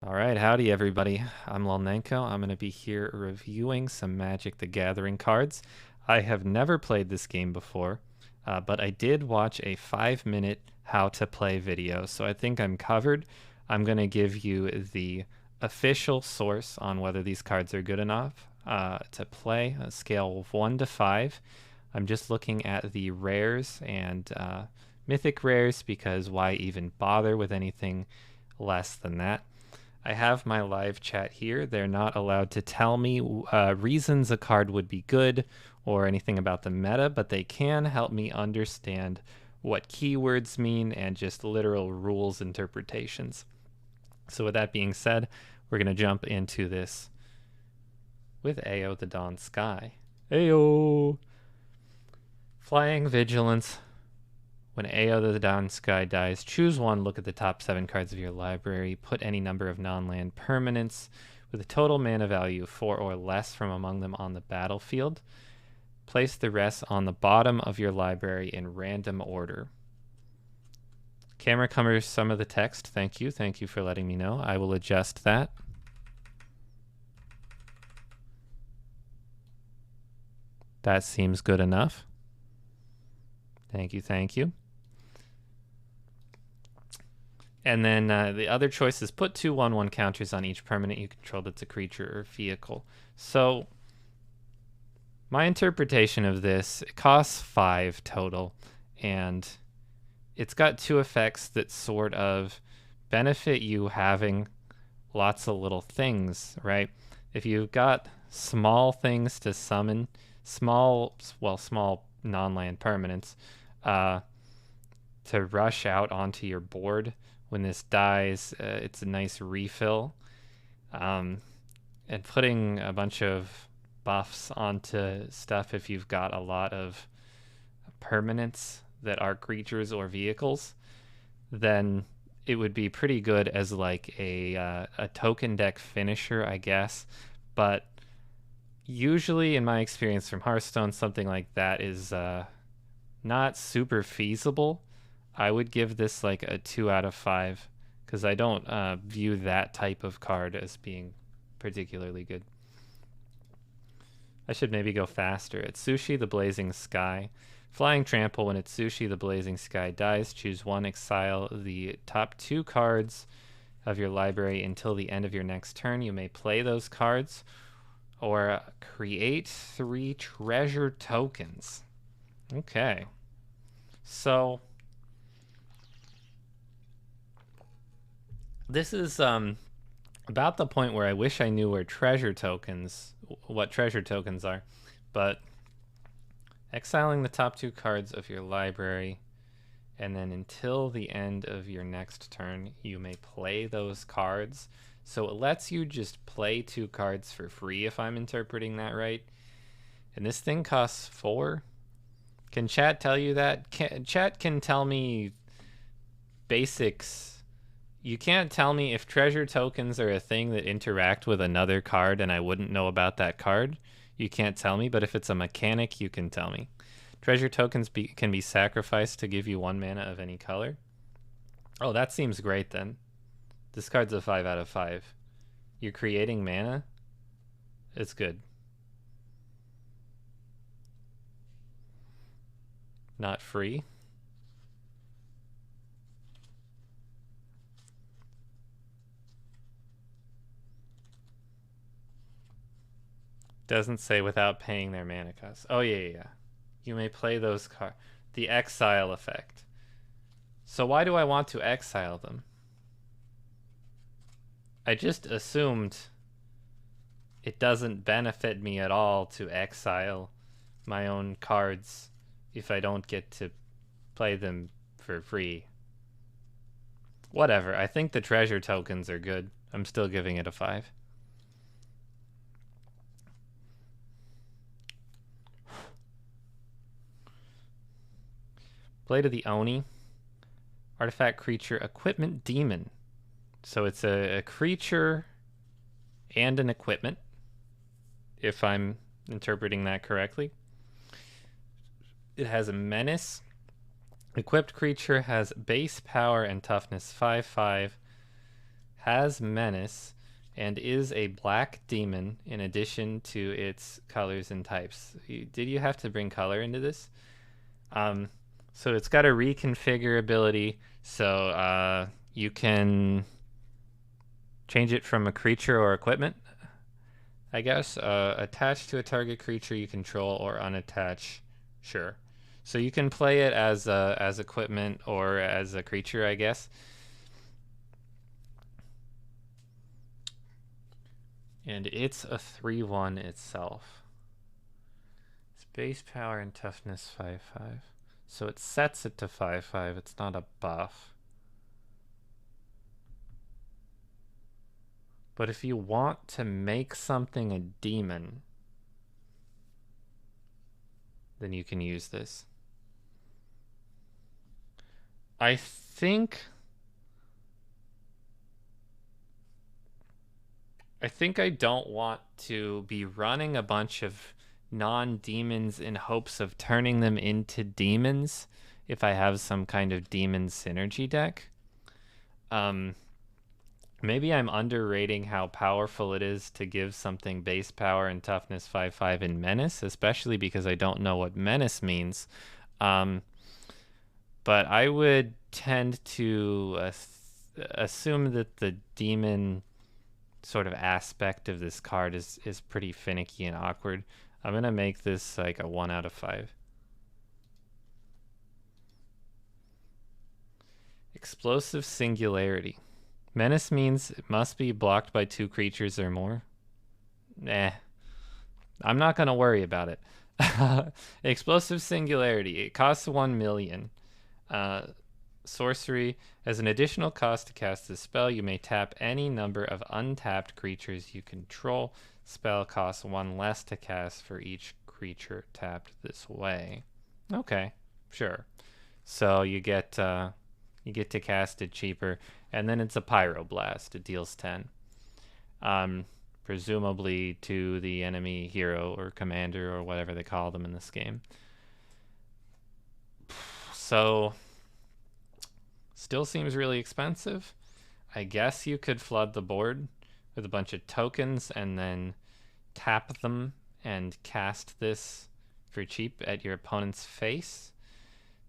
Alright, howdy everybody. I'm lulnenko. I'm going to be here reviewing some Magic the Gathering cards. I have never played this game before, but I did watch a 5-minute how to play video, so I think I'm covered. I'm going to give you the official source on whether these cards are good enough to play, a scale of 1 to 5. I'm just looking at the rares and mythic rares because why even bother with anything less than that? I have my live chat here. They're not allowed to tell me reasons a card would be good or anything about the meta, but they can help me understand what keywords mean and just literal rules interpretations. So with that being said, we're going to jump into this with Ao the Dawn Sky. Ao! Flying Vigilance. When Ao the Dawn Sky dies, choose one, look at the top 7 cards of your library, put any number of non-land permanents with a total mana value 4 or less from among them on the battlefield. Place the rest on the bottom of your library in random order. Camera covers some of the text. Thank you. Thank you for letting me know. I will adjust that. That seems good enough. Thank you. Thank you. And then the other choice is put 2/1/1 counters on each permanent you control that's a creature or vehicle. So my interpretation of this, it costs 5 total, and it's got 2 effects that sort of benefit you having lots of little things, right? If you've got small things to summon, small non-land permanents, to rush out onto your board. When this dies, it's a nice refill. And putting a bunch of buffs onto stuff if you've got a lot of permanents that are creatures or vehicles, then it would be pretty good as like a token deck finisher, I guess. But usually, in my experience from Hearthstone, something like that is not super feasible. I would give this like a 2 out of 5 because I don't view that type of card as being particularly good. I should maybe go faster. Atsushi the Blazing Sky. Flying Trample. When Atsushi the Blazing Sky dies, choose one, exile the top 2 cards of your library until the end of your next turn. You may play those cards or create 3 treasure tokens. Okay. So this is about the point where I wish I knew what treasure tokens are, but exiling the top 2 cards of your library, and then until the end of your next turn, you may play those cards. So it lets you just play 2 cards for free, if I'm interpreting that right. And this thing costs 4. Can chat tell you that? Chat can tell me basics. You can't tell me if treasure tokens are a thing that interact with another card and I wouldn't know about that card. You can't tell me, but if it's a mechanic, you can tell me. Treasure tokens can be sacrificed to give you 1 mana of any color. Oh, that seems great then. This card's a 5 out of 5. You're creating mana? It's good. Not free. Doesn't say without paying their mana cost. Oh, yeah. You may play those cards. The exile effect. So why do I want to exile them? I just assumed it doesn't benefit me at all to exile my own cards if I don't get to play them for free. Whatever. I think the treasure tokens are good. I'm still giving it a 5. Blade of the Oni. Artifact creature equipment demon. So it's a creature and an equipment, if I'm interpreting that correctly. It has a menace. Equipped creature has base power and toughness 5/5. has menace, and is a black demon in addition to its colors and types. Did you have to bring color into this? So it's got a reconfigure ability, so you can change it from a creature or equipment, I guess. Attach to a target creature you control or unattach. Sure. So you can play it as equipment or as a creature, I guess. And it's a 3/1 itself. It's base power and toughness 5/5. So it sets it to 5/5. It's not a buff. But if you want to make something a demon, then you can use this. I think I don't want to be running a bunch of non-demons in hopes of turning them into demons if I have some kind of demon synergy deck. Maybe I'm underrating how powerful it is to give something base power and toughness 5/5 in menace, especially because I don't know what menace means. But I would tend to assume that the demon sort of aspect of this card is pretty finicky and awkward. I'm going to make this like a 1 out of 5. Explosive Singularity. Menace means it must be blocked by 2 creatures or more. I'm not going to worry about it. Explosive Singularity. It costs 1 million. Sorcery. As an additional cost to cast this spell, you may tap any number of untapped creatures you control. Spell costs 1 less to cast for each creature tapped this way. Okay, sure. So you get to cast it cheaper, and then it's a Pyroblast. It deals 10. Presumably to the enemy hero or commander or whatever they call them in this game. So still seems really expensive. I guess you could flood the board with a bunch of tokens and then tap them and cast this for cheap at your opponent's face.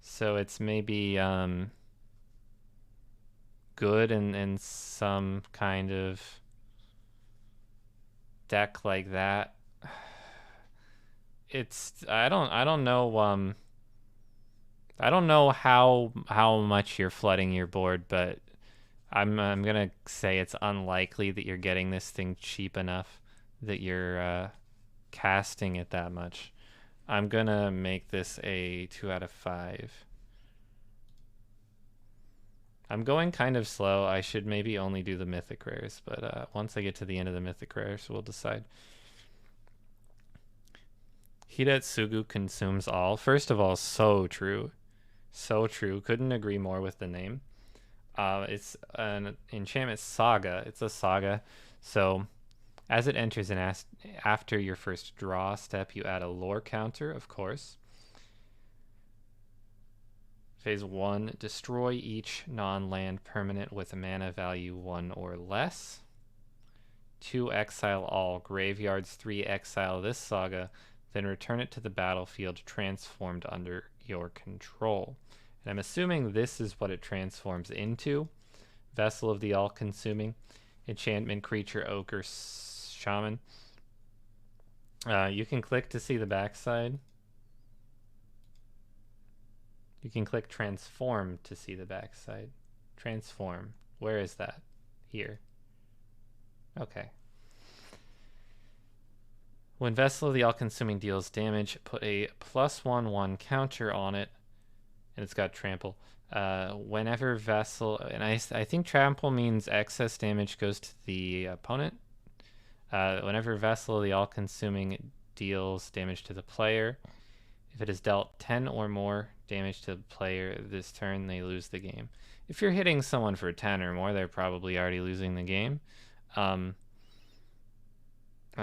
So it's maybe good in some kind of deck like that. It's I don't know I don't know how much you're flooding your board, but I'm gonna say it's unlikely that you're getting this thing cheap enough that you're casting it that much. I'm gonna make this a 2 out of 5. I'm going kind of slow. I should maybe only do the mythic rares, but once I get to the end of the mythic rares, we'll decide. Hidatsugu consumes all. First of all, so true. So true. Couldn't agree more with the name. It's an enchantment saga. It's a saga. So as it enters and after your first draw step, you add a lore counter, of course. Phase 1, destroy each non-land permanent with a mana value 1 or less. 2, exile all graveyards. 3, exile this saga. Then return it to the battlefield transformed under your control. And I'm assuming this is what it transforms into. Vessel of the All-Consuming. Enchantment creature, Ochre Shaman. You can click to see the backside. You can click transform to see the backside. Transform. Where is that? Here. Okay. When Vessel of the All-Consuming deals damage, put a +1/1 counter on it, and it's got trample. Whenever Vessel, and I think trample means excess damage goes to the opponent. Whenever Vessel of the All-Consuming deals damage to the player, if it has dealt 10 or more damage to the player this turn, they lose the game. If you're hitting someone for 10 or more, they're probably already losing the game. I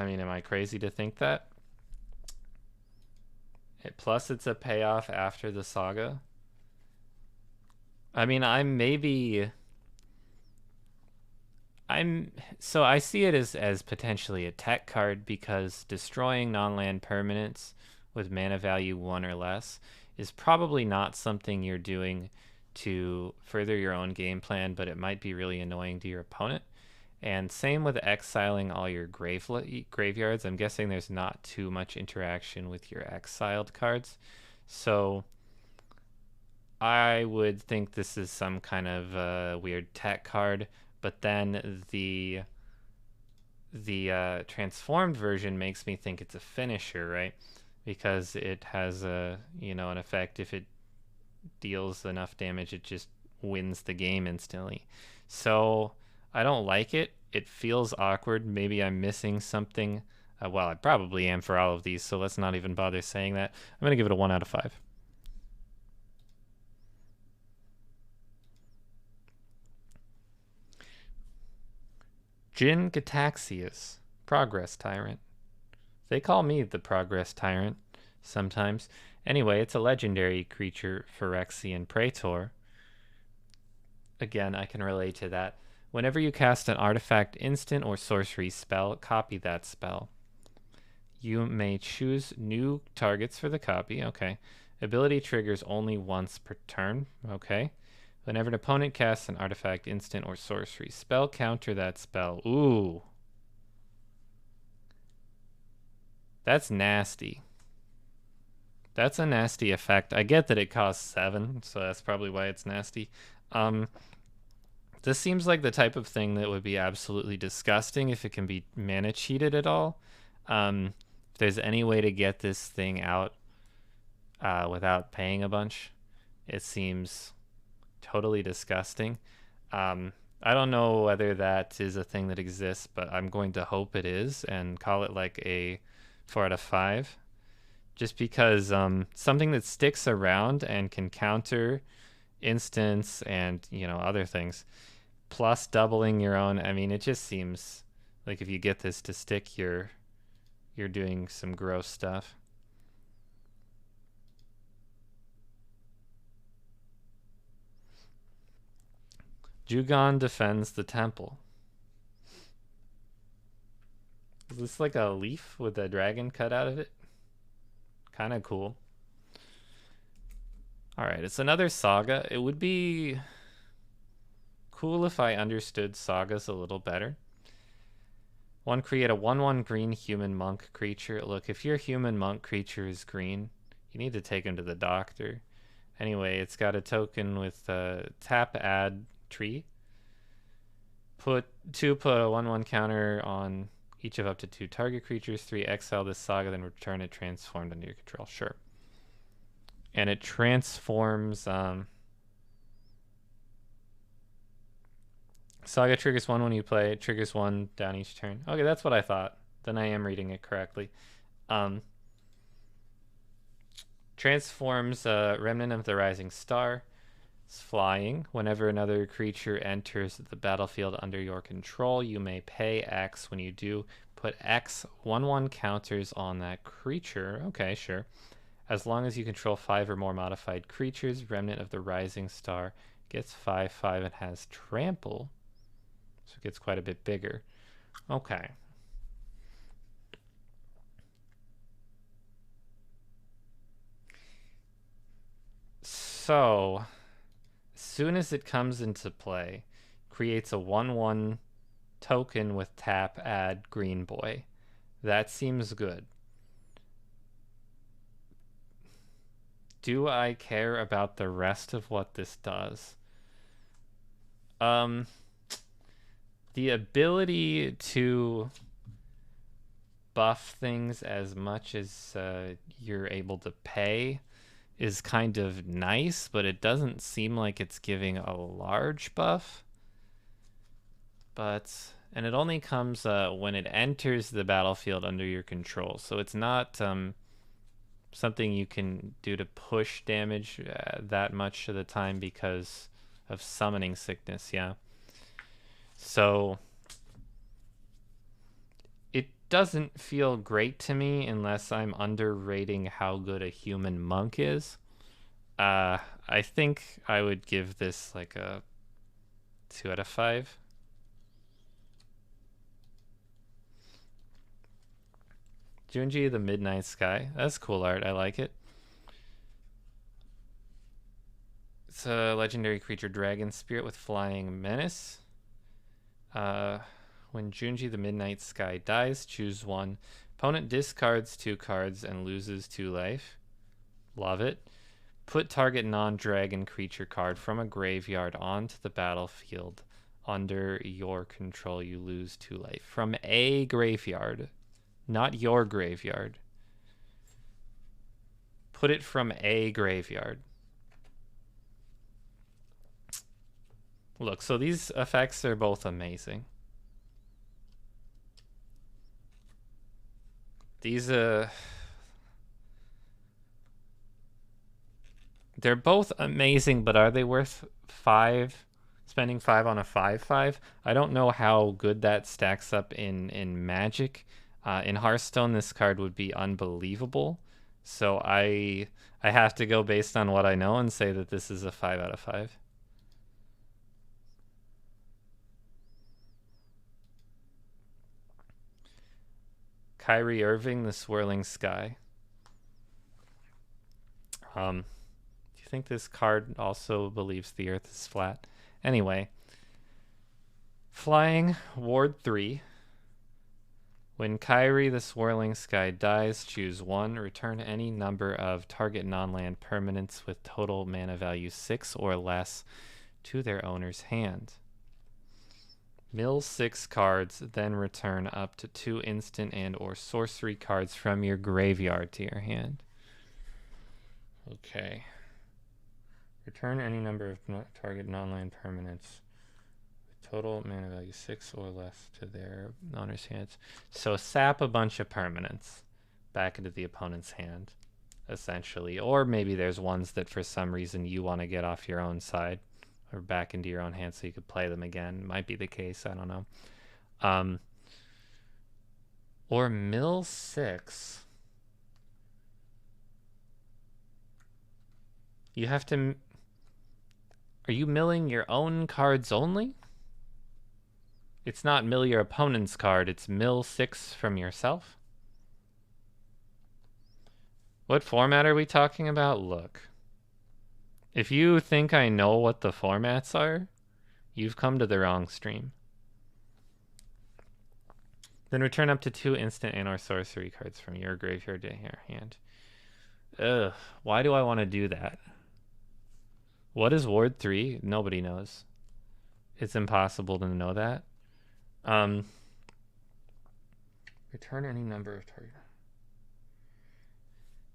mean, am I crazy to think that? Plus, it's a payoff after the saga. I mean, I'm maybe I see it as potentially a tech card because destroying non-land permanents with mana value 1 or less is probably not something you're doing to further your own game plan, but it might be really annoying to your opponent. And same with exiling all your graveyards. I'm guessing there's not too much interaction with your exiled cards. So I would think this is some kind of weird tech card, but then the transformed version makes me think it's a finisher, right? Because it has an effect. If it deals enough damage, it just wins the game instantly. So I don't like it. It feels awkward. Maybe I'm missing something. Well, I probably am for all of these, so let's not even bother saying that. I'm going to give it a 1 out of 5. Gataxias, Progress Tyrant. They call me the Progress Tyrant sometimes. Anyway, it's a legendary creature, Phyrexian Praetor. Again, I can relate to that. Whenever you cast an artifact, instant, or sorcery spell, copy that spell. You may choose new targets for the copy. Okay. Ability triggers only once per turn. Okay. Whenever an opponent casts an artifact, instant, or sorcery spell, counter that spell. Ooh. That's nasty. That's a nasty effect. I get that it costs 7, so that's probably why it's nasty. This seems like the type of thing that would be absolutely disgusting if it can be mana cheated at all. If there's any way to get this thing out without paying a bunch, it seems totally disgusting. I don't know whether that is a thing that exists, but I'm going to hope it is and call it like a 4 out of 5. Just because something that sticks around and can counter instants and other things, plus doubling your own. I mean, it just seems like if you get this to stick, you're doing some gross stuff. Jugon defends the temple. Is this like a leaf with a dragon cut out of it? Kind of cool. Alright, it's another saga. It would be cool if I understood sagas a little better. Create a 1/1 green human monk creature. Look, if your human monk creature is green, you need to take him to the doctor. Anyway, it's got a token with tap add tree. Put a 1/1 counter on each of up to 2 target creatures. 3, exile this saga, then return it transformed under your control. Sure. And it transforms. Saga triggers 1 when you play. It triggers 1 down each turn. Okay, that's what I thought. Then I am reading it correctly. Transforms Remnant of the Rising Star. It's flying. Whenever another creature enters the battlefield under your control, you may pay X. When you do, put X 1/1 counters on that creature. Okay, sure. As long as you control 5 or more modified creatures, Remnant of the Rising Star gets 5/5 and has trample. So it gets quite a bit bigger. Okay. So, as soon as it comes into play, creates a 1/1 token with tap add green boy. That seems good. Do I care about the rest of what this does? The ability to buff things as much as you're able to pay is kind of nice, but it doesn't seem like it's giving a large buff. And it only comes when it enters the battlefield under your control, so it's not something you can do to push damage that much of the time because of summoning sickness. Yeah. So it doesn't feel great to me unless I'm underrating how good a human monk is. I think I would give this like a 2 out of 5. Juneji the Midnight Sky. That's cool art. I like it. It's a legendary creature, Dragon Spirit with Flying Menace. When Juneji the Midnight Sky dies, choose one. Opponent discards 2 cards and loses 2 life. Love it. Put target non-dragon creature card from a graveyard onto the battlefield. Under your control, you lose 2 life. From a graveyard, not your graveyard. Put it from a graveyard. Look, so these effects are both amazing. These, they're both amazing, but are they worth 5? Spending 5 on a 5/5? I don't know how good that stacks up in Magic. In Hearthstone, this card would be unbelievable. So I have to go based on what I know and say that this is a 5 out of 5. Kyrie Irving, the Swirling Sky. Do you think this card also believes the Earth is flat? Anyway, flying, ward 3. When Kyrie the Swirling Sky dies, choose 1. Return any number of target non-land permanents with total mana value 6 or less to their owner's hand. Mill 6 cards, then return up to 2 instant and or sorcery cards from your graveyard to your hand. Okay. Return any number of target non-land permanents with total mana value 6 or less to their owner's hands. So sap a bunch of permanents back into the opponent's hand, essentially. Or maybe there's ones that for some reason you want to get off your own side or back into your own hand so you could play them again. Might be the case, I don't know. Or mill 6. You have to... Are you milling your own cards only? It's not mill your opponent's card, it's mill 6 from yourself? What format are we talking about? Look. If you think I know what the formats are, you've come to the wrong stream. Then return up to 2 instant and or sorcery cards from your graveyard to your hand. Ugh, why do I want to do that? What is ward 3? Nobody knows. It's impossible to know that. Return any number of target.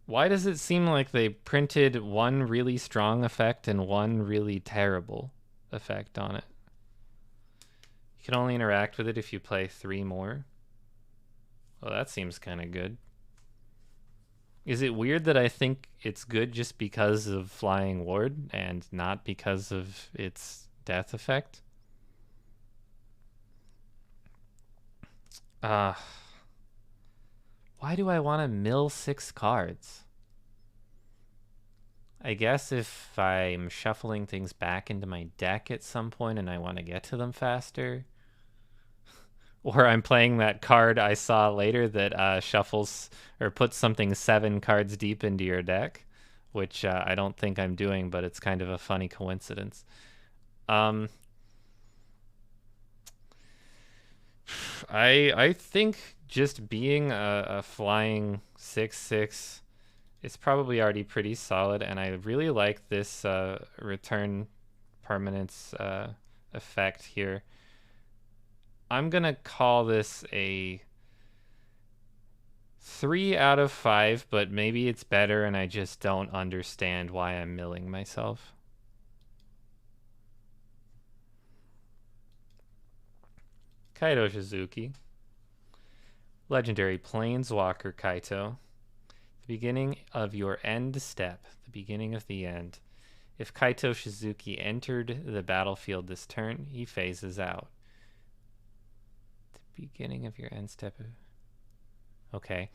Why does it seem like they printed one really strong effect and one really terrible effect on it? You can only interact with it if you play 3 more. Well, that seems kind of good. Is it weird that I think it's good just because of Flying Ward and not because of its death effect? Why do I want to mill 6 cards? I guess if I'm shuffling things back into my deck at some point and I want to get to them faster. Or I'm playing that card I saw later that shuffles or puts something 7 cards deep into your deck, which I don't think I'm doing, but it's kind of a funny coincidence. I think just being a flying 6/6 is probably already pretty solid, and I really like this return permanence effect here. I'm gonna call this a 3 out of 5, but maybe it's better and I just don't understand why I'm milling myself. Kaido Suzuki. Legendary Planeswalker Kaito. The beginning of your end step. The beginning of the end. If Kaito Suzuki entered the battlefield this turn, he phases out. The beginning of your end step. Okay.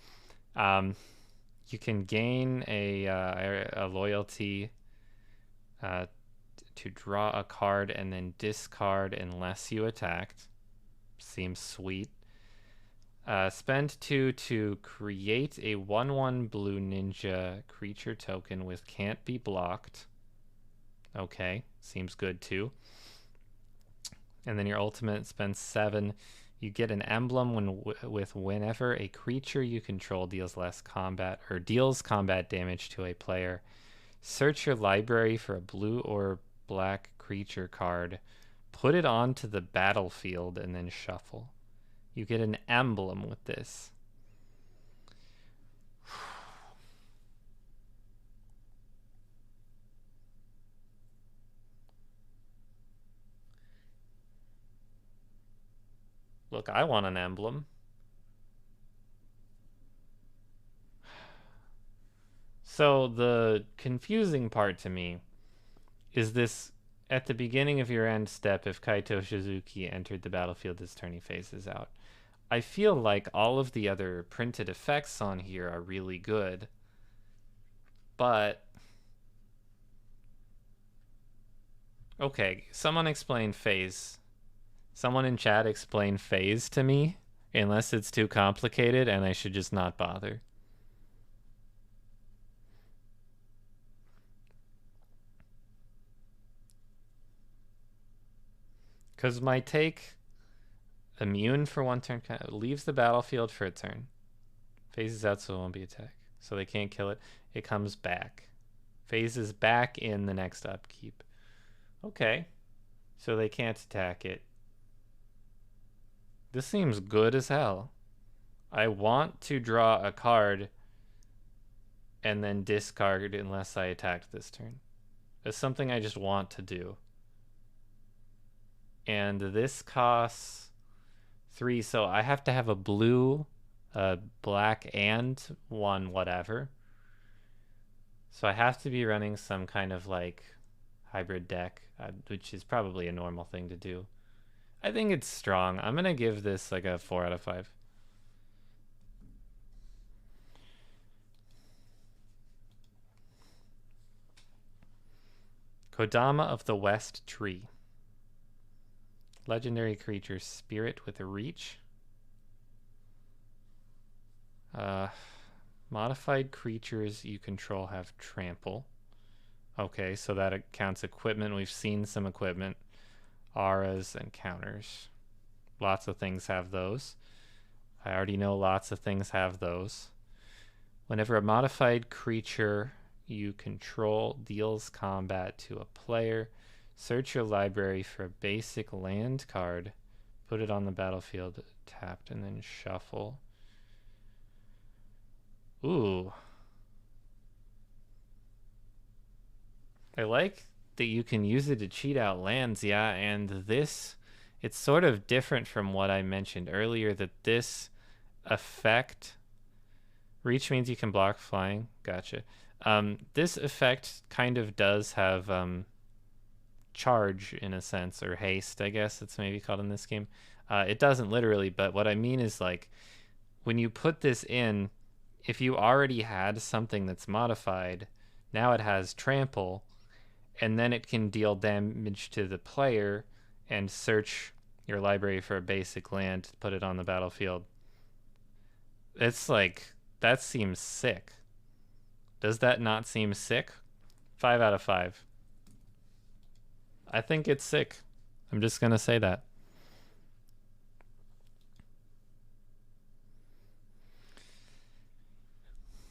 You can gain a loyalty to draw a card and then discard unless you attacked. Seems sweet. Spend 2 to create a 1/1 blue ninja creature token with can't be blocked. Okay, seems good too. And then your ultimate spends 7. You get an emblem with whenever a creature you control deals less combat or deals combat damage to a player. Search your library for a blue or black creature card. Put it onto the battlefield and then shuffle. You get an emblem with this. Look, I want an emblem. So the confusing part to me is this: at the beginning of your end step, if Kaito Suzuki entered the battlefield this turn, he phases out. I feel like all of the other printed effects on here are really good, but okay, someone explain phase. Someone in chat explain phase to me, unless it's too complicated and I should just not bother. Because my take, immune for 1 turn, leaves the battlefield for a turn. Phases out so it won't be attacked. So they can't kill it. It comes back. Phases back in the next upkeep. Okay. So they can't attack it. This seems good as hell. I want to draw a card and then discard unless I attacked this turn. It's something I just want to do. And this costs 3, so I have to have a blue, black, and 1 whatever. So I have to be running some kind of like hybrid deck, which is probably a normal thing to do. I think it's strong. I'm gonna give this like a 4 out of 5. Kodama of the West Tree. Legendary creature, spirit with a reach. Modified creatures you control have trample. Okay, so that counts equipment. We've seen some equipment. Auras and counters. Lots of things have those. I already know lots of things have those. Whenever a modified creature you control deals combat to a player, search your library for a basic land card, put it on the battlefield tapped, and then shuffle. Ooh. I like that you can use it to cheat out lands, yeah, and this, it's sort of different from what I mentioned earlier, that this effect, reach means you can block flying, gotcha. This effect kind of does have charge in a sense, or haste, I guess it's maybe called in this game. It doesn't literally, but what I mean is like when you put this in, if you already had something that's modified, now it has trample, and then it can deal damage to the player and search your library for a basic land to put it on the battlefield. It's like, that seems sick. Does that not seem sick? 5 out of 5. I think it's sick. I'm just gonna say that.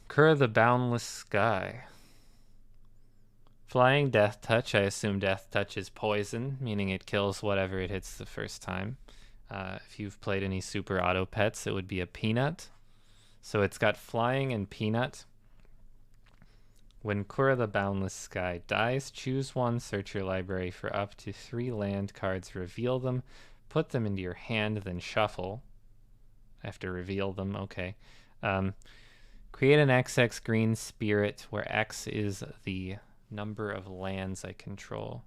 Kura the Boundless Sky. Flying Death Touch. I assume Death Touch is poison, meaning it kills whatever it hits the first time. If you've played any Super Auto Pets, it would be a Peanut. So it's got Flying and Peanut. When Kura the Boundless Sky dies, choose one, search your library for up to 3 land cards, reveal them, put them into your hand, then shuffle. I have to reveal them, okay. Create an XX green spirit where X is the number of lands I control.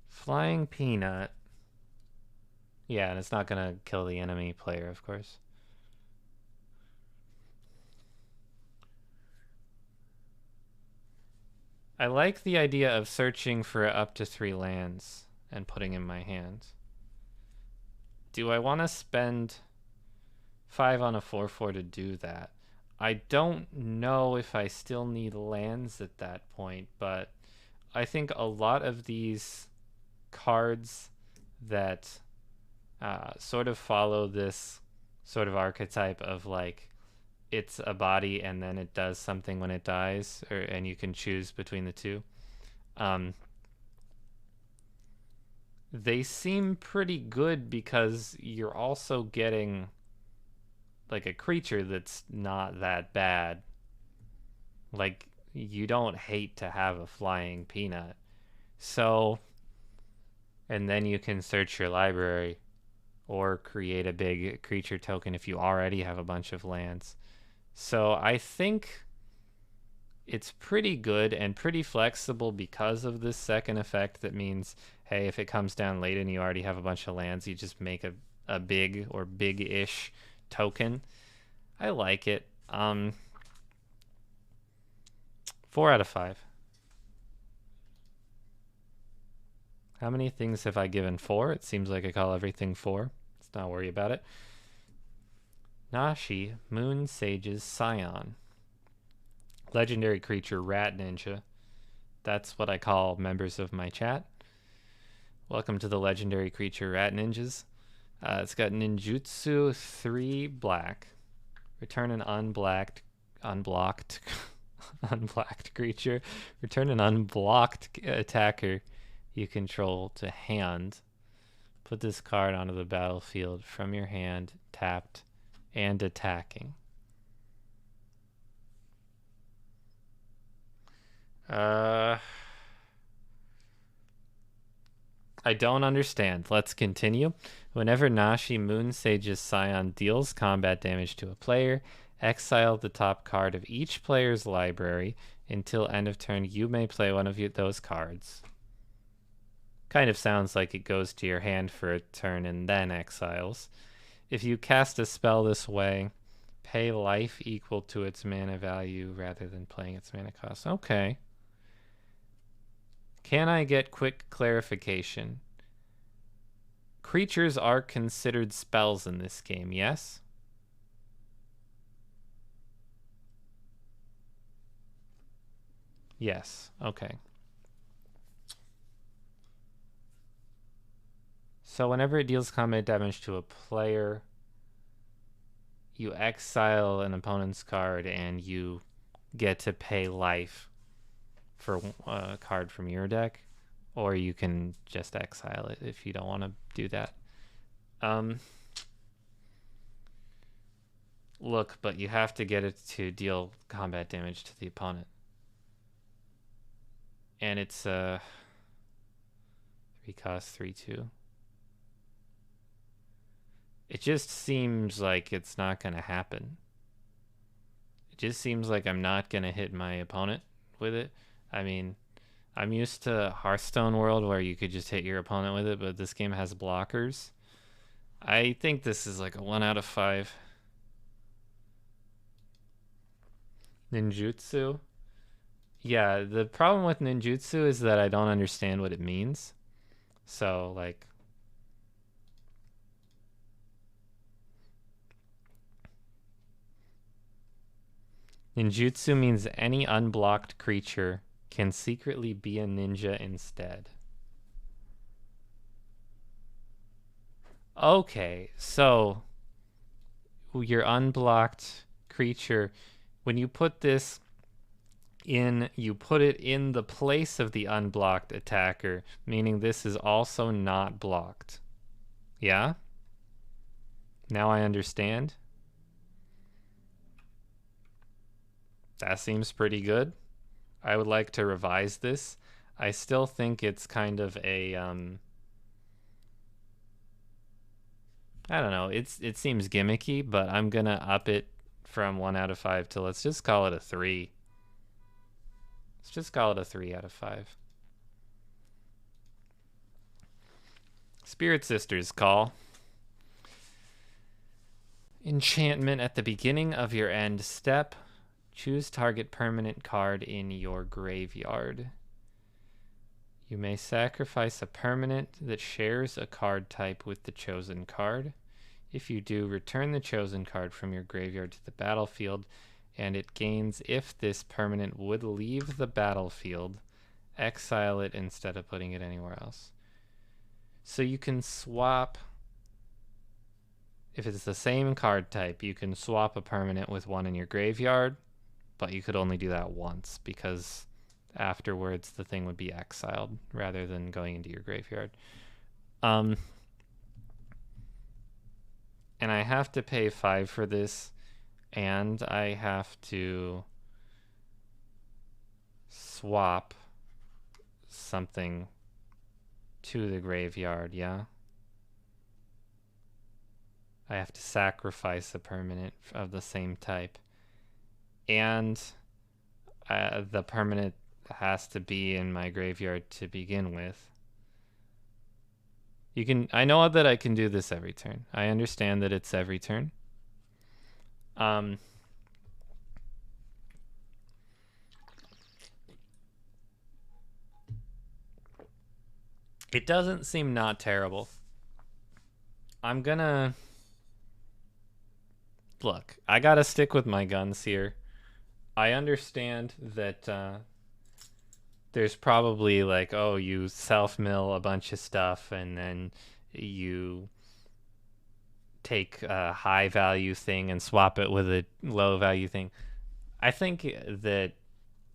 Flying Peanut. Yeah, and it's not going to kill the enemy player, of course. I like the idea of searching for up to 3 lands and putting in my hand. Do I want to spend 5 on a 4/4 to do that. I don't know if I still need lands at that point, but I think a lot of these cards that sort of follow this sort of archetype of like it's a body and then it does something when it dies, and you can choose between the two. They seem pretty good because you're also getting like a creature that's not that bad. Like, you don't hate to have a flying peanut. So, and then you can search your library or create a big creature token if you already have a bunch of lands. So I think it's pretty good and pretty flexible because of this second effect that means, hey, if it comes down late and you already have a bunch of lands, you just make a big or big-ish token. I like it. 4 out of 5. How many things have I given 4? It seems like I call everything 4. Let's not worry about it. Nashi, Moon Sage's Scion. Legendary creature, Rat Ninja. That's what I call members of my chat. Welcome to the legendary creature, Rat Ninjas. It's got ninjutsu, 3 black. Return an unblocked creature. Return an unblocked attacker you control to hand. Put this card onto the battlefield from your hand, tapped and attacking. I don't understand. Let's continue. Whenever Nashi Moon Sage's Scion deals combat damage to a player, exile the top card of each player's library. Until end of turn, you may play one of those cards. Kind of sounds like it goes to your hand for a turn and then exiles. If you cast a spell this way, pay life equal to its mana value rather than playing its mana cost. Okay. Can I get quick clarification? Creatures are considered spells in this game, yes? Yes, okay. So whenever it deals combat damage to a player, you exile an opponent's card and you get to pay life for a card from your deck, or you can just exile it if you don't want to do that. Look, but you have to get it to deal combat damage to the opponent. And it's 3 cost 3/2. It just seems like it's not going to happen. It just seems like I'm not going to hit my opponent with it. I mean, I'm used to Hearthstone world where you could just hit your opponent with it, but this game has blockers. I think this is like a 1 out of 5. Ninjutsu. Yeah, the problem with ninjutsu is that I don't understand what it means. So, like, ninjutsu means any unblocked creature can secretly be a ninja instead. Okay, so your unblocked creature, when you put this in, you put it in the place of the unblocked attacker, meaning this is also not blocked. Yeah? Now I understand. That seems pretty good. I would like to revise this. I still think it's kind of a I don't know. It seems gimmicky, but I'm gonna up it from 1 out of 5 to, let's just call it a 3. Let's just call it a 3 out of 5. Spirit Sisters call. Enchantment at the beginning of your end step. Choose target permanent card in your graveyard. You may sacrifice a permanent that shares a card type with the chosen card. If you do, return the chosen card from your graveyard to the battlefield, and it gains if this permanent would leave the battlefield, exile it instead of putting it anywhere else. So you can swap, if it's the same card type, you can swap a permanent with one in your graveyard, but you could only do that once because afterwards the thing would be exiled rather than going into your graveyard. And I have to pay 5 for this, and I have to swap something to the graveyard, yeah? I have to sacrifice a permanent of the same type. And the permanent has to be in my graveyard to begin with. I know that I can do this every turn. I understand that it's every turn. It doesn't seem not terrible. I'm gonna... Look, I gotta stick with my guns here. I understand that there's probably like, oh, you self-mill a bunch of stuff and then you take a high-value thing and swap it with a low-value thing. I think that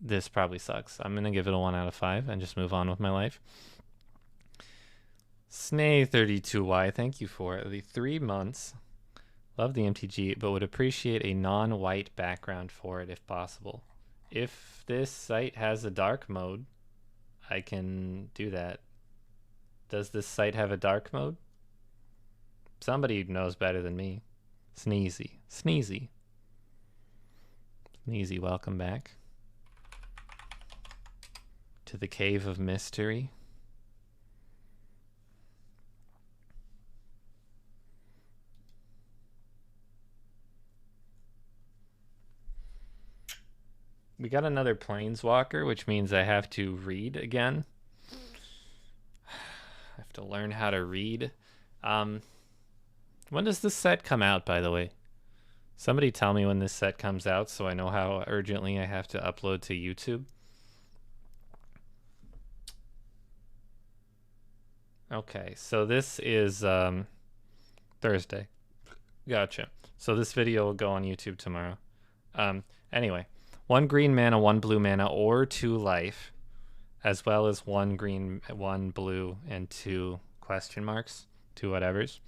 this probably sucks. I'm going to give it a 1 out of 5 and just move on with my life. Snay32Y, thank you for the 3 months. Love the MTG, but would appreciate a non-white background for it if possible. If this site has a dark mode, I can do that. Does this site have a dark mode? Somebody knows better than me. Sneezy. Sneezy. Sneezy, welcome back to the Cave of Mystery. We got another Planeswalker, which means I have to read again. I have to learn how to read. When does this set come out, by the way? Somebody tell me when this set comes out so I know how urgently I have to upload to YouTube. Okay, so this is Thursday. Gotcha. So this video will go on YouTube tomorrow. Anyway, 1 green mana, 1 blue mana, or 2 life, as well as 1 green, 1 blue, and 2 question marks, 2 whatevers.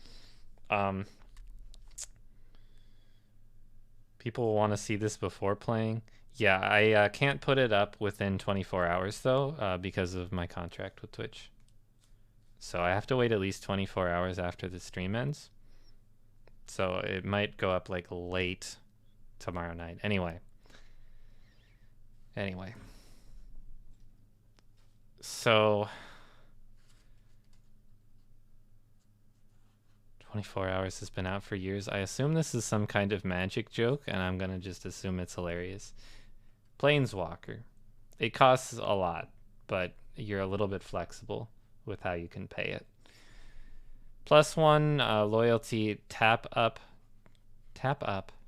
People want to see this before playing. Yeah, I can't put it up within 24 hours, though, because of my contract with Twitch. So I have to wait at least 24 hours after the stream ends. So it might go up like late tomorrow night. Anyway. So 24 hours has been out for years. I assume this is some kind of magic joke, and I'm going to just assume it's hilarious. Planeswalker. It costs a lot, but you're a little bit flexible with how you can pay it. +1 loyalty, tap up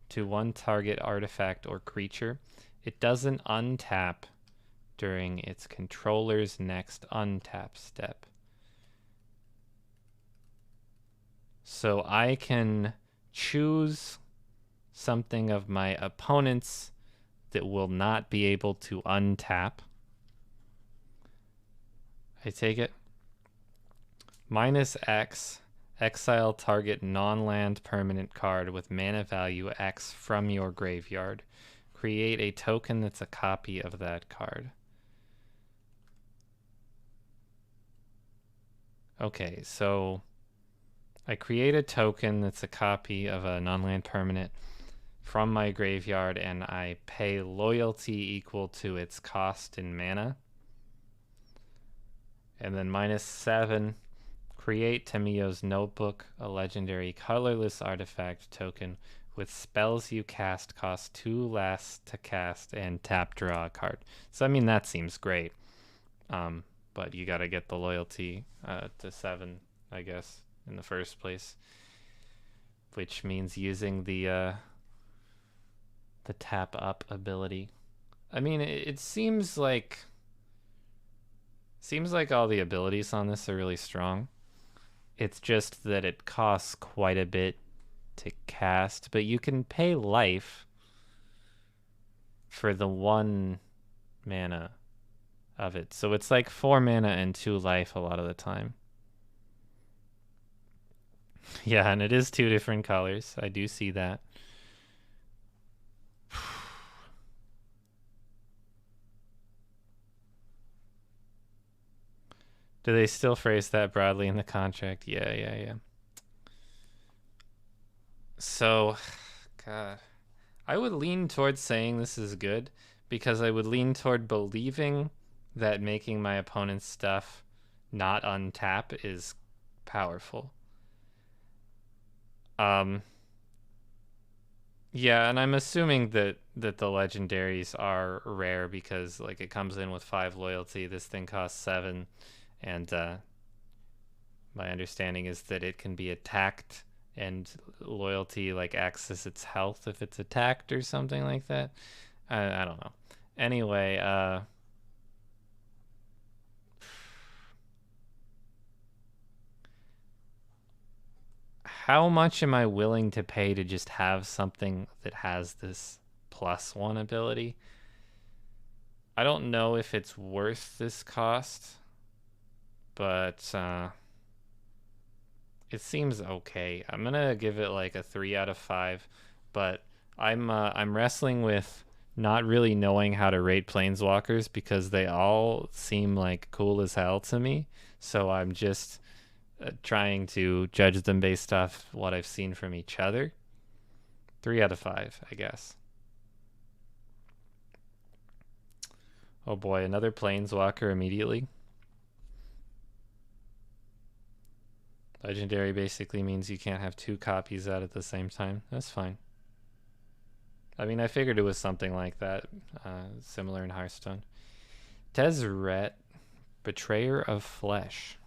to 1 target artifact or creature. It doesn't untap during its controller's next untap step. So I can choose something of my opponent's that will not be able to untap. I take it. -X, exile target non-land permanent card with mana value X from your graveyard. Create a token that's a copy of that card. Okay, so I create a token that's a copy of a non-land permanent from my graveyard, and I pay loyalty equal to its cost in mana. And then -7, create Tamiyo's Notebook, a legendary colorless artifact token with spells you cast cost 2 less to cast and tap draw a card. So, I mean, that seems great. But you gotta get the loyalty to 7, I guess, in the first place. which means using the tap up ability. I mean, it seems like all the abilities on this are really strong. It's just that it costs quite a bit to cast, but you can pay life for the 1 mana of it. So it's like 4 mana and 2 life a lot of the time. Yeah, and it is 2 different colors. I do see that. Do they still phrase that broadly in the contract? Yeah. So, God, I would lean towards saying this is good because I would lean toward believing that making my opponent's stuff not untap is powerful. Yeah, and I'm assuming that the legendaries are rare because like it comes in with 5 loyalty. This thing costs 7, and my understanding is that it can be attacked and loyalty like access its health if it's attacked or something like that. I don't know. Anyway, how much am I willing to pay to just have something that has this +1 ability? I don't know if it's worth this cost, but it seems okay. I'm gonna give it like a 3 out of 5, but I'm wrestling with not really knowing how to rate planeswalkers because they all seem like cool as hell to me. So I'm just trying to judge them based off what I've seen from each other. 3 out of 5, I guess. Oh boy, another planeswalker immediately. Legendary basically means you can't have 2 copies out at the same time. That's fine. I mean, I figured it was something like that, similar in Hearthstone. Deseret, Betrayer of Flesh.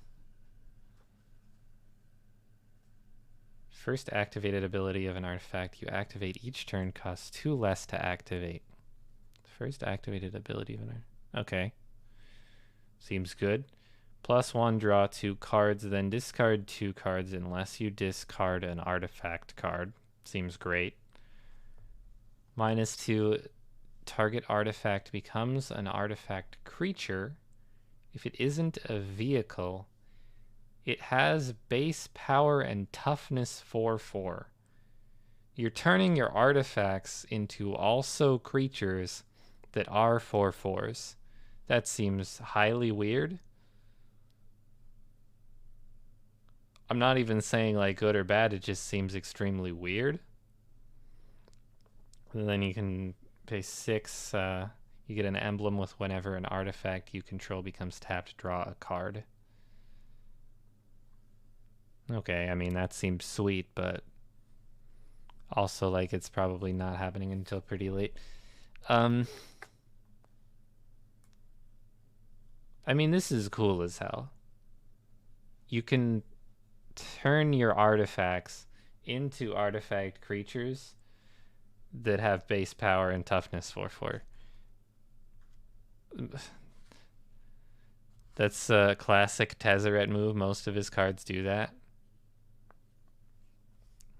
First activated ability of an artifact you activate each turn costs 2 less to activate. First activated ability of an artifact. Okay. Seems good. +1, draw 2 cards, then discard 2 cards unless you discard an artifact card. Seems great. -2, target artifact becomes an artifact creature. If it isn't a vehicle, it has base power and toughness 4/4. You're turning your artifacts into also creatures that are 4/4s. That seems highly weird. I'm not even saying like good or bad, it just seems extremely weird. And then you can pay 6, you get an emblem with whenever an artifact you control becomes tapped, draw a card. Okay, I mean that seems sweet, but also like it's probably not happening until pretty late. I mean this is cool as hell. You can turn your artifacts into artifact creatures that have base power and toughness 4/4. That's a classic Deseret move. Most of his cards do that.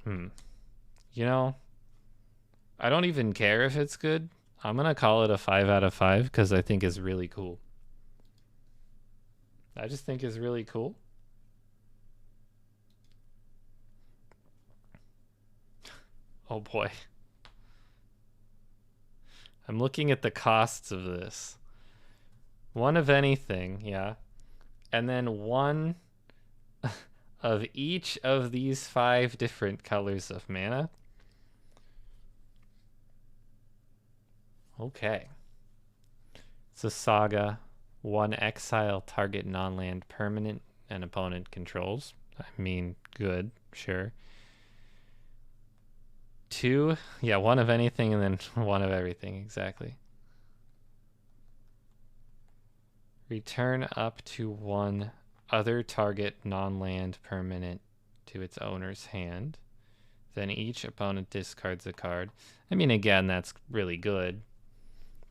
You know, I don't even care if it's good. I'm gonna call it a 5 out of 5 because I think it's really cool. I just think it's really cool. Oh boy. I'm looking at the costs of this. 1 of anything, yeah. And then 1 of each of these 5 different colors of mana. Okay. It's a saga. 1 exile target non-land permanent an opponent controls. I mean, good, sure. 2, yeah, 1 of anything and then 1 of everything, exactly. Return up to 1 other target non-land permanent to its owner's hand. Then each opponent discards a card. I mean, again, that's really good.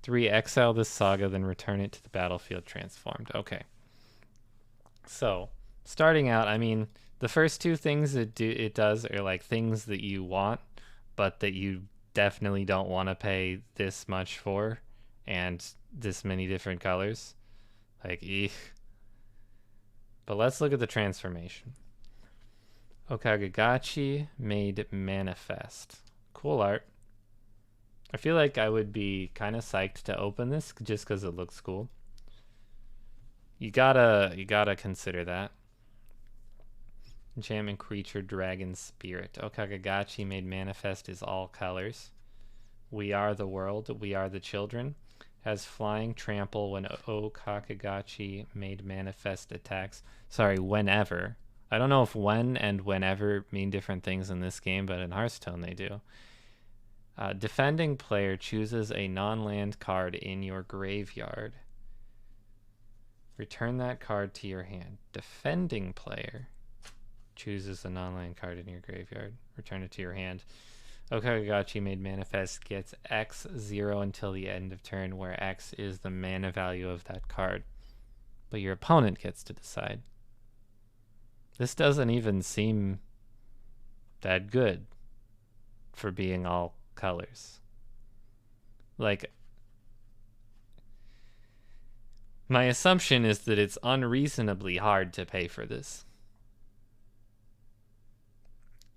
3, exile this saga, then return it to the battlefield transformed. Okay. So, starting out, I mean, the first two things it does are like things that you want, but that you definitely don't want to pay this much for, and this many different colors. Like, eek. But let's look at the transformation. Okagagachi made manifest. Cool art. I feel like I would be kind of psyched to open this just because it looks cool. You gotta consider that. Enchantment creature, dragon spirit. Okagagachi made manifest is all colors. We are the world. We are the children. Has flying trample when Okagagachi made manifest attacks. Sorry, whenever. I don't know if when and whenever mean different things in this game, but in Hearthstone they do. Defending player chooses a non-land card in your graveyard. Return that card to your hand. Defending player chooses a non-land card in your graveyard. Return it to your hand. Okagagachi made manifest gets X 0 until the end of turn, where X is the mana value of that card. But your opponent gets to decide. This doesn't even seem that good for being all colors. Like, my assumption is that it's unreasonably hard to pay for this.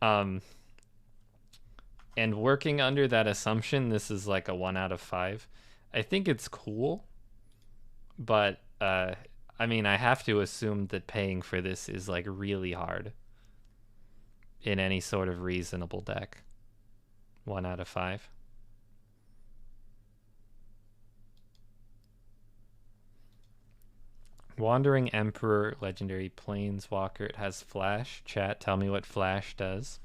And working under that assumption, this is like a 1 out of 5. I think it's cool, but I mean, I have to assume that paying for this is like really hard in any sort of reasonable deck. 1 out of 5. Wandering Emperor, legendary Planeswalker. It has Flash. Chat, tell me what Flash does.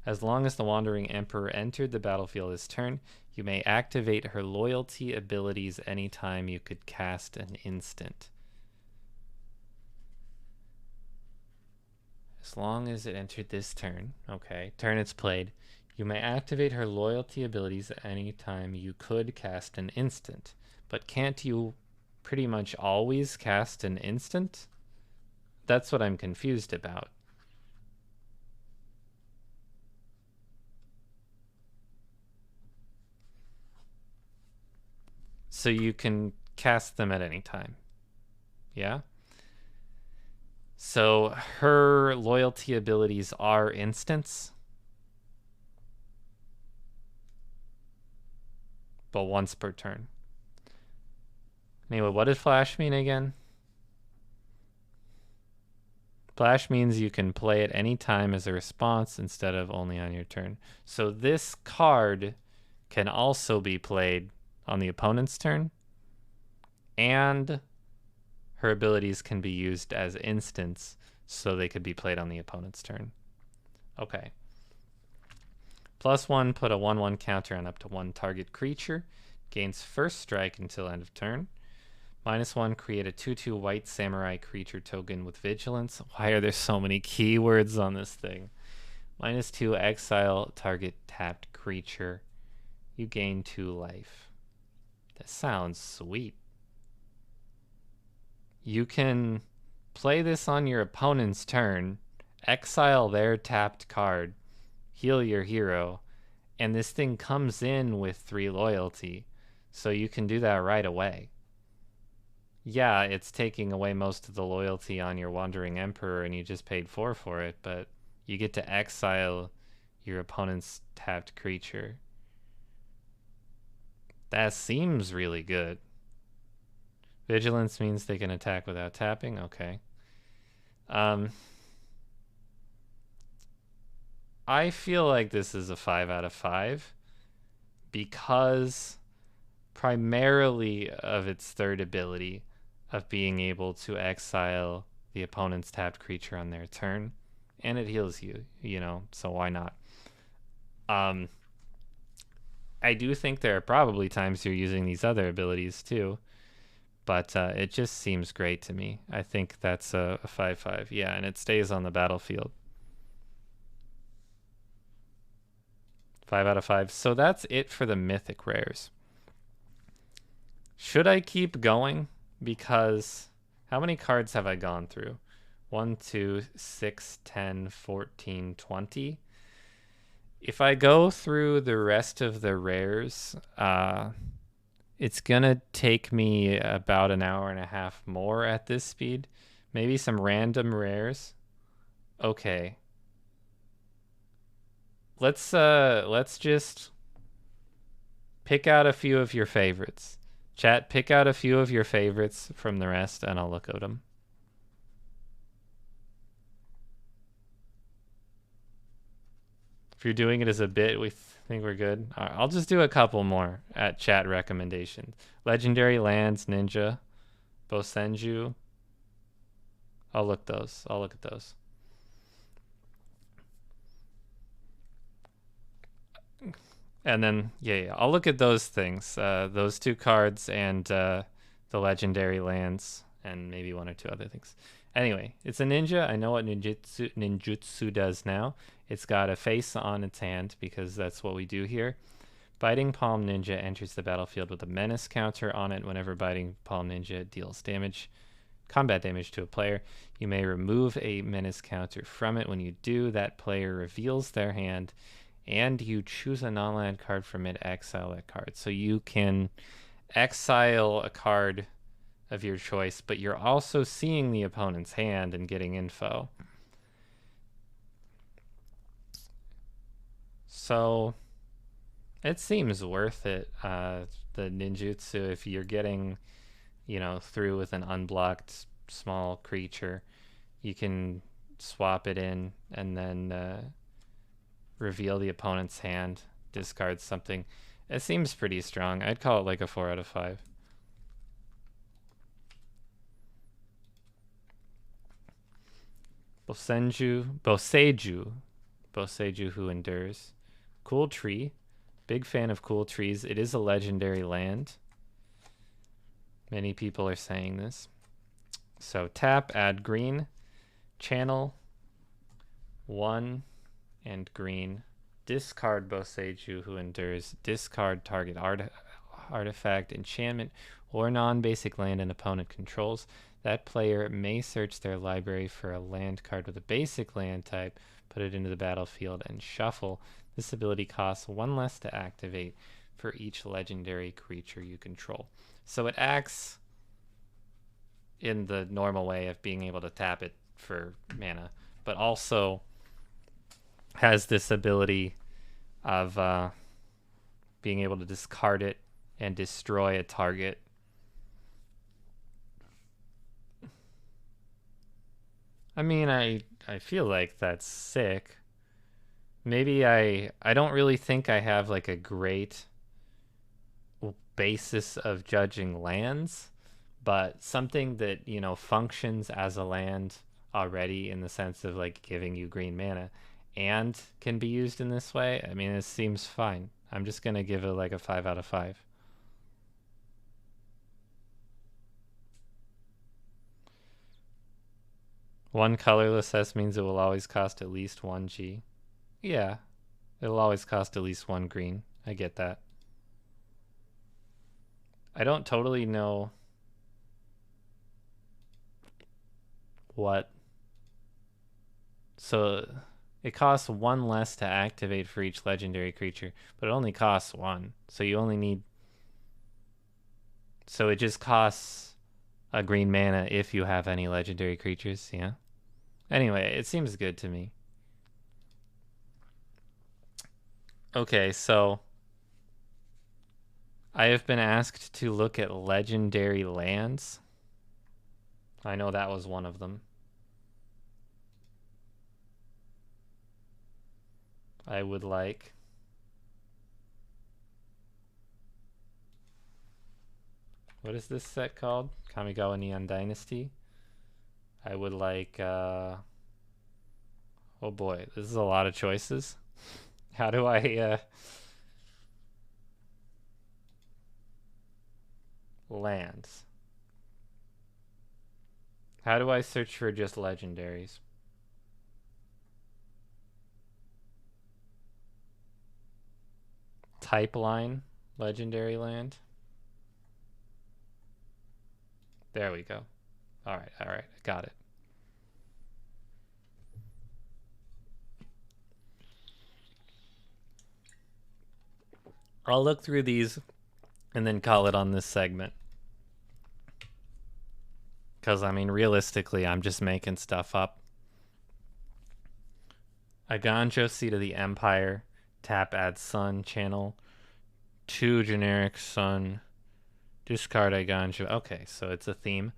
As long as the Wandering Emperor entered the battlefield this turn, you may activate her loyalty abilities anytime you could cast an instant. As long as it entered this turn, okay, turn it's played, you may activate her loyalty abilities anytime you could cast an instant. But can't you pretty much always cast an instant? That's what I'm confused about. So you can cast them at any time. Yeah? So her loyalty abilities are instants, but once per turn. Anyway, what did Flash mean again? Flash means you can play it any time as a response instead of only on your turn. So this card can also be played on the opponent's turn, and her abilities can be used as instants, so they could be played on the opponent's turn. Okay. +1, put a 1/1 counter on up to 1 target creature. Gains first strike until end of turn. -1, create a 2/2 white samurai creature token with vigilance. Why are there so many keywords on this thing? -2, exile target tapped creature. You gain 2 life. That sounds sweet. You can play this on your opponent's turn, exile their tapped card, heal your hero, and this thing comes in with 3 loyalty, so you can do that right away. Yeah, it's taking away most of the loyalty on your Wandering Emperor and you just paid 4 for it, but you get to exile your opponent's tapped creature. That seems really good. Vigilance means they can attack without tapping. Okay. I feel like this is a 5 out of 5 because primarily of its third ability of being able to exile the opponent's tapped creature on their turn, and it heals you, you know, so why not? I do think there are probably times you're using these other abilities too, but it just seems great to me. I think that's a 5/5. Yeah, and it stays on the battlefield. 5 out of 5. So that's it for the mythic rares. Should I keep going? Because how many cards have I gone through? 1, 2, 6, 10, 14, 20. If I go through the rest of the rares, it's gonna take me about an hour and a half more at this speed. Maybe some random rares. Okay. Let's just pick out a few of your favorites. Chat, pick out a few of your favorites from the rest, and I'll look at them. If you're doing it as a bit, we think we're good. All right, I'll just do a couple more at chat recommendations. Legendary Lands, Ninja, Bosenju. I'll look at those. And then, yeah, I'll look at those things. Those two cards and the Legendary Lands and maybe one or two other things. Anyway, it's a ninja. I know what ninjutsu does now. It's got a face on its hand because that's what we do here. Biting Palm Ninja enters the battlefield with a menace counter on it. Whenever Biting Palm Ninja deals combat damage to a player, you may remove a menace counter from it. When you do, that player reveals their hand and you choose a non-land card from it, exile that card. So you can exile a card of your choice, but you're also seeing the opponent's hand and getting info. So it seems worth it, the ninjutsu, if you're getting, through with an unblocked small creature. You can swap it in and then reveal the opponent's hand, discard something. It seems pretty strong. I'd call it like a 4 out of 5. Boseju Who Endures. Cool tree. Big fan of cool trees. It is a legendary land. Many people are saying this. So tap, add green, channel 1 and green. Discard Boseju Who Endures. Discard target artifact, enchantment, or non-basic land an opponent controls. That player may search their library for a land card with a basic land type, put it into the battlefield, and shuffle. This ability costs 1 less to activate for each legendary creature you control. So it acts in the normal way of being able to tap it for mana, but also has this ability of being able to discard it and destroy a target. I mean, I feel like that's sick. Maybe I don't really think I have like a great basis of judging lands, but something that, functions as a land already in the sense of like giving you green mana and can be used in this way. I mean, it seems fine. I'm just going to give it like a 5 out of 5. One colorless S means it will always cost at least 1 G. Yeah, it'll always cost at least 1 green. I get that. I don't totally know what. So it costs 1 less to activate for each legendary creature, but it only costs 1. So you only need. So it just costs a green mana if you have any legendary creatures, yeah? Anyway, it seems good to me. Okay, so I have been asked to look at legendary lands. I know that was one of them. I would like what is this set called? Kamigawa Neon Dynasty. I would like oh boy, this is a lot of choices. How do I lands? How do I search for just legendaries? type line legendary land. There we go. All right, I got it. I'll look through these and then call it on this segment. Because, I mean, realistically, I'm just making stuff up. Iganjo, Seed of the Empire. Tap, add Sun, channel. 2 generic Sun. Discard Iganjo. Okay, so it's a theme.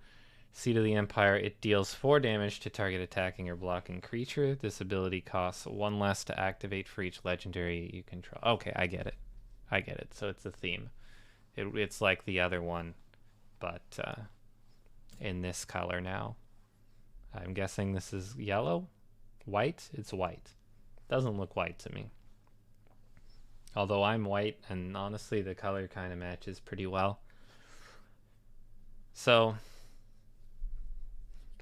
Seed of the Empire. It deals 4 damage to target attacking or blocking creature. This ability costs 1 less to activate for each legendary you control. Okay, I get it. So it's a theme. It's like the other one, but in this color now. I'm guessing this is yellow? White? It's white. Doesn't look white to me. Although I'm white, and honestly the color kind of matches pretty well. So,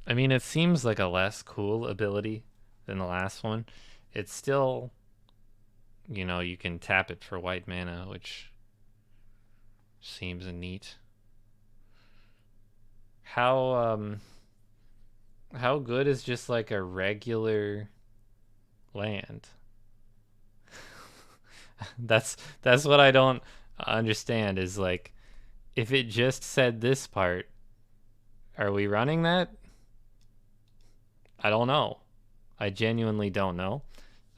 I mean, it seems like a less cool ability than the last one. It's still, you know, you can tap it for white mana, which seems neat. How good is just like a regular land? That's what I don't understand, is like, if it just said this part, are we running that? I don't know. I genuinely don't know.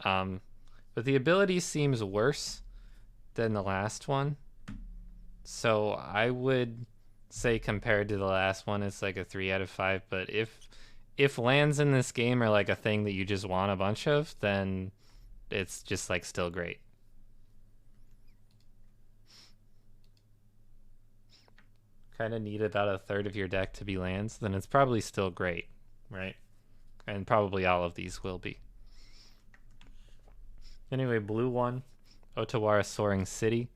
But the ability seems worse than the last one. So I would say compared to the last one, it's like a 3 out of 5. But if lands in this game are like a thing that you just want a bunch of, then it's just like still great. Kind of need about a third of your deck to be lands, then it's probably still great, right? And probably all of these will be. Anyway, blue one, Otawara Soaring City.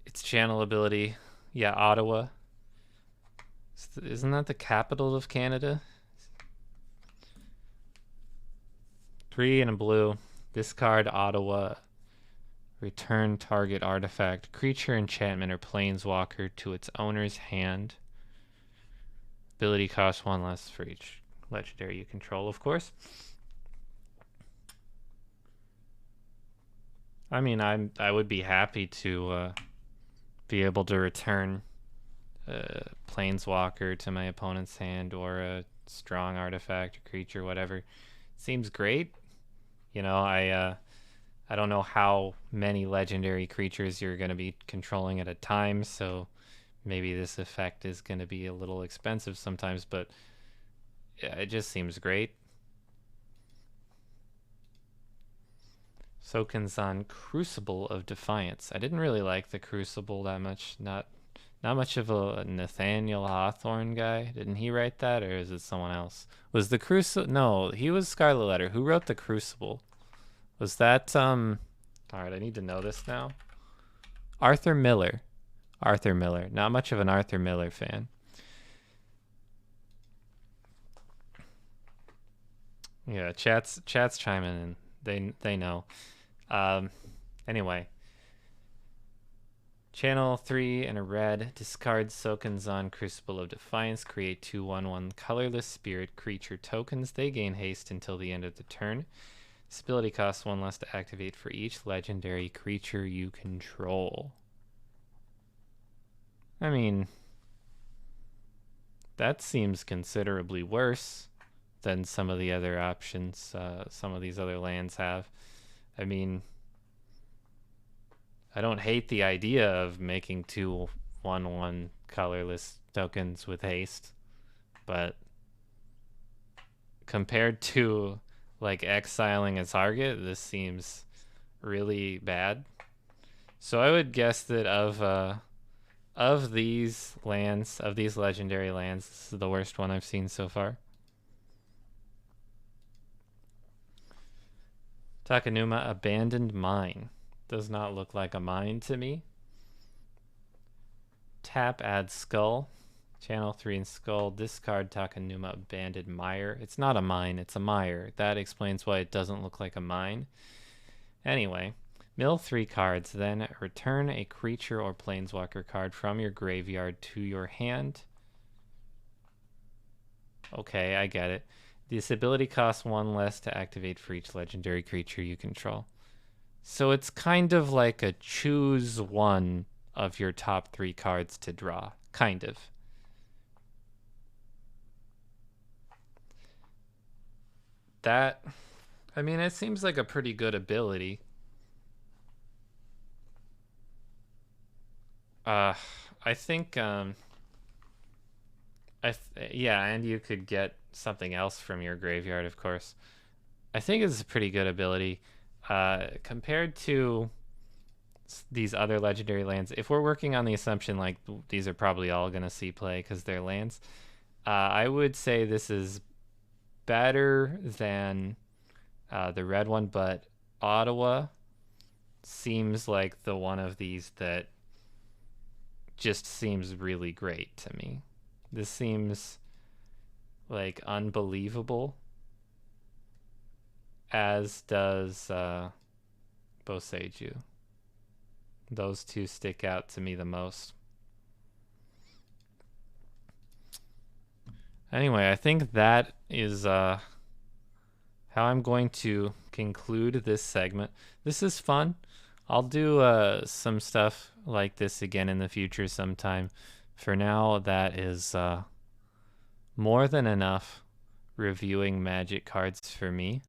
Its channel ability, yeah, Ottawa. Isn't that the capital of Canada? 3 and a blue. Discard Ottawa. Return target artifact, creature, enchantment, or planeswalker to its owner's hand. Ability costs 1 less for each legendary you control, of course. I mean, I would be happy to be able to return a planeswalker to my opponent's hand, or a strong artifact, or creature, whatever. Seems great. You know, I don't know how many legendary creatures you're going to be controlling at a time, so maybe this effect is going to be a little expensive sometimes, but yeah, it just seems great. Soken-san, Crucible of Defiance. I didn't really like the Crucible that much. Not much of a Nathaniel Hawthorne guy. Didn't he write that, or is it someone else? Was the Crucible? No, he was Scarlet Letter. Who wrote the Crucible? Was that all right, I need to know this now. Arthur Miller. Not much of an Arthur Miller fan. Yeah, chat's chiming in. They know. Anyway. Channel 3 and a red. Discard Soken-san, Crucible of Defiance. Create 2/1/1 colorless spirit creature tokens. They gain haste until the end of the turn. This ability costs 1 less to activate for each legendary creature you control. I mean, that seems considerably worse than some of the other options some of these other lands have. I mean, I don't hate the idea of making 2/1/1 colorless tokens with haste, but compared to like exiling a target, this seems really bad. So I would guess that of these lands, of these legendary lands, this is the worst one I've seen so far. Takanuma, Abandoned Mine. Does not look like a mine to me. Tap, add Skull. Channel 3 and Skull. Discard Takanuma, Abandoned Mire. It's not a mine, it's a mire. That explains why it doesn't look like a mine. Anyway, Mill 3 cards, then return a creature or planeswalker card from your graveyard to your hand. Okay, I get it. This ability costs 1 less to activate for each legendary creature you control. So it's kind of like a choose one of your top 3 cards to draw. Kind of. That, I mean, it seems like a pretty good ability. I think, yeah, and you could get something else from your graveyard, of course. I think it's a pretty good ability. Compared to these other legendary lands, if we're working on the assumption like these are probably all going to see play because they're lands, I would say this is better than the red one, but Ottawa seems like the one of these that just seems really great to me. This seems like unbelievable, as does Boseiju. Those two stick out to me the most. Anyway, I think that is how I'm going to conclude this segment. This is fun. I'll do some stuff like this again in the future sometime. For now, that is more than enough reviewing Magic cards for me.